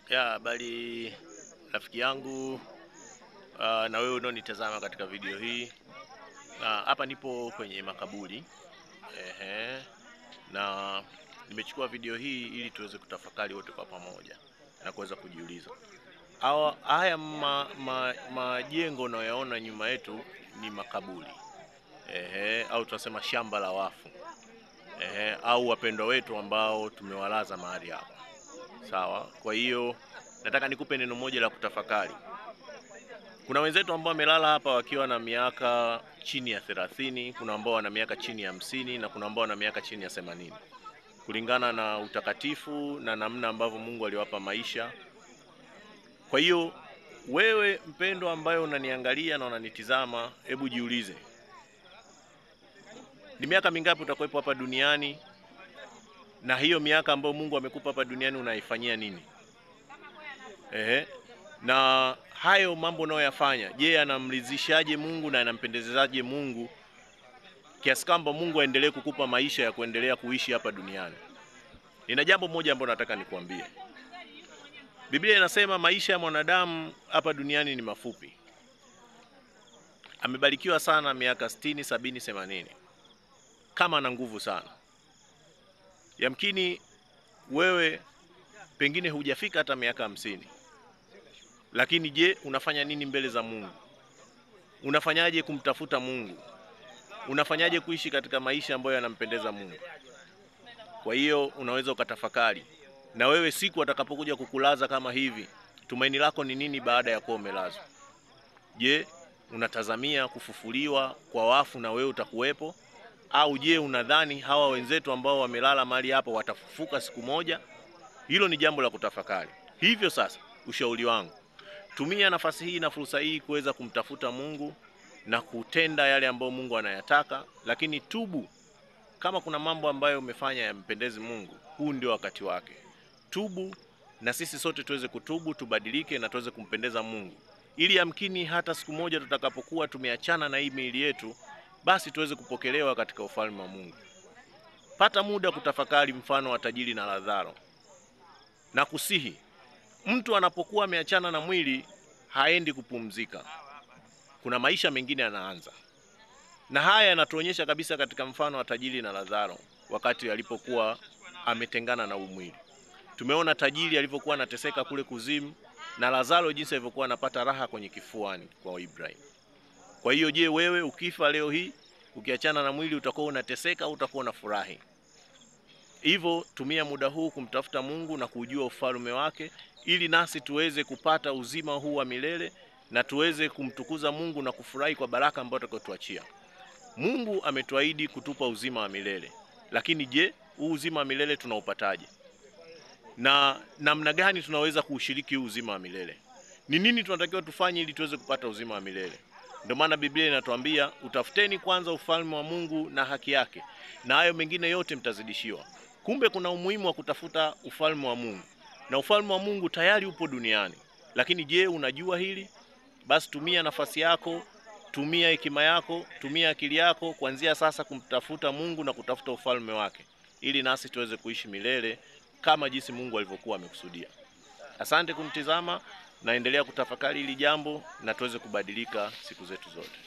Ya bali rafiki yangu, na wewe unaonitazama katika video hii. Hapa nipo kwenye makaburi. Na nimechukua video hii ili tuweze kutafakari wote kwa pamoja na kuweza kujiuliza. Haya majengo unayoyaona nyuma yetu ni makaburi. Au tunasema shamba la wafu. Au wapendwa wetu ambao tumewalaza mahali hapa. Sawa? Kwa hiyo nataka nikupe neno moja la kutafakari. Kuna wenzetu ambao wamelala hapa wakiwa na miaka chini ya 30, kuna ambao wana miaka chini ya 50 na kuna ambao wana miaka chini ya 80. Kulingana na utakatifu na namna ambavyo Mungu aliwapa maisha. Kwa hiyo wewe mpendwa ambaye unaniangalia na unanitizama, hebu jiulize. Ni miaka mingapi utakuwepo hapa duniani? Na hiyo miaka ambayo Mungu amekupa hapa duniani unaifanyia nini? Na hayo mambo unayoyafanya, je, yanamridhishaje Mungu na yanampendezaje Mungu kiasi kwamba Mungu aendelee kukupa maisha ya kuendelea kuishi hapa duniani? Nina jambo moja ambalo nataka nikuambie. Biblia inasema maisha ya mwanadamu hapa duniani ni mafupi. Amebarikiwa sana miaka 60, 70, 80. Kama ana nguvu sana. Yamkini wewe pengine hujafika hata miaka 50. Lakini je, unafanya nini mbele za Mungu? Unafanyaje kumtafuta Mungu? Unafanyaje kuishi katika maisha ambayo yanampendeza Mungu? Kwa hiyo unaweza ukatafakari. Na wewe siku atakapokuja kukulaza kama hivi, tumaini lako ni nini baada ya kuwa umelazwa? Je, unatazamia kufufuliwa kwa wafu na wewe utakuwepo? Au je, unadhani hawa wenzetu ambao wamelala mahali hapa watafufuka siku moja? Hilo ni jambo la kutafakari. Hivyo sasa, ushauri wangu, tumia nafasi hii na fursa hii kuweza kumtafuta Mungu na kutenda yale ambayo Mungu anayataka, lakini tubu. Kama kuna mambo ambayo umefanya yampendezi Mungu, huu ndio wakati wake. Tubu, na sisi sote tuweze kutubu, tubadilike na tuweze kumpendeza Mungu. Ili yamkini hata siku moja tutakapokuwa tumeachana na hii miili yetu, basi tuweze kupokelewa katika ufalme wa Mungu. Pata muda kutafakari mfano wa tajiri na Lazaro. Na kusihi, mtu anapokuwa ameachana na mwili haendi kupumzika. Kuna maisha mengine yanaanza. Na haya yanatuonyesha kabisa katika mfano wa tajiri na Lazaro wakati alipokuwa ametengana na mwili. Tumeona tajiri alivyokuwa anateseka kule kuzimu na Lazaro jinsi alivyokuwa anapata raha kwenye kifuani kwa Ibrahim. Kwa hiyo je, wewe ukifa leo hii, ukiachana na mwili utakuwa unateseka au utakuwa unafurahi? Hivyo tumia muda huu kumtafuta Mungu na kujua ufalme wake ili nasi tuweze kupata uzima huu wa milele na tuweze kumtukuza Mungu na kufurahi kwa baraka ambazo atakayotuachia. Mungu ametuahidi kutupa uzima wa milele. Lakini je, huu uzima wa milele tunaupataje? Na namna gani tunaweza kuushiriki huu uzima wa milele? Ni nini tunatakiwa tufanye ili tuweze kupata uzima wa milele? Ndio maana Biblia inatuambia, utafuteni kwanza ufalme wa Mungu na haki yake, na hayo mengine yote mtazidishiwa. Kumbe kuna umuhimu wa kutafuta ufalme wa Mungu. Na ufalme wa Mungu tayari upo duniani. Lakini je, unajua hili? Basi tumia nafasi yako, tumia hekima yako, tumia akili yako kuanzia sasa kumtafuta Mungu na kutafuta ufalme wake, ili nasi tuweze kuishi milele kama jinsi Mungu alivyokuwa amekusudia. Asante kunitazama, naendelea kutafakari hili jambo na tuweze kubadilika siku zetu zote.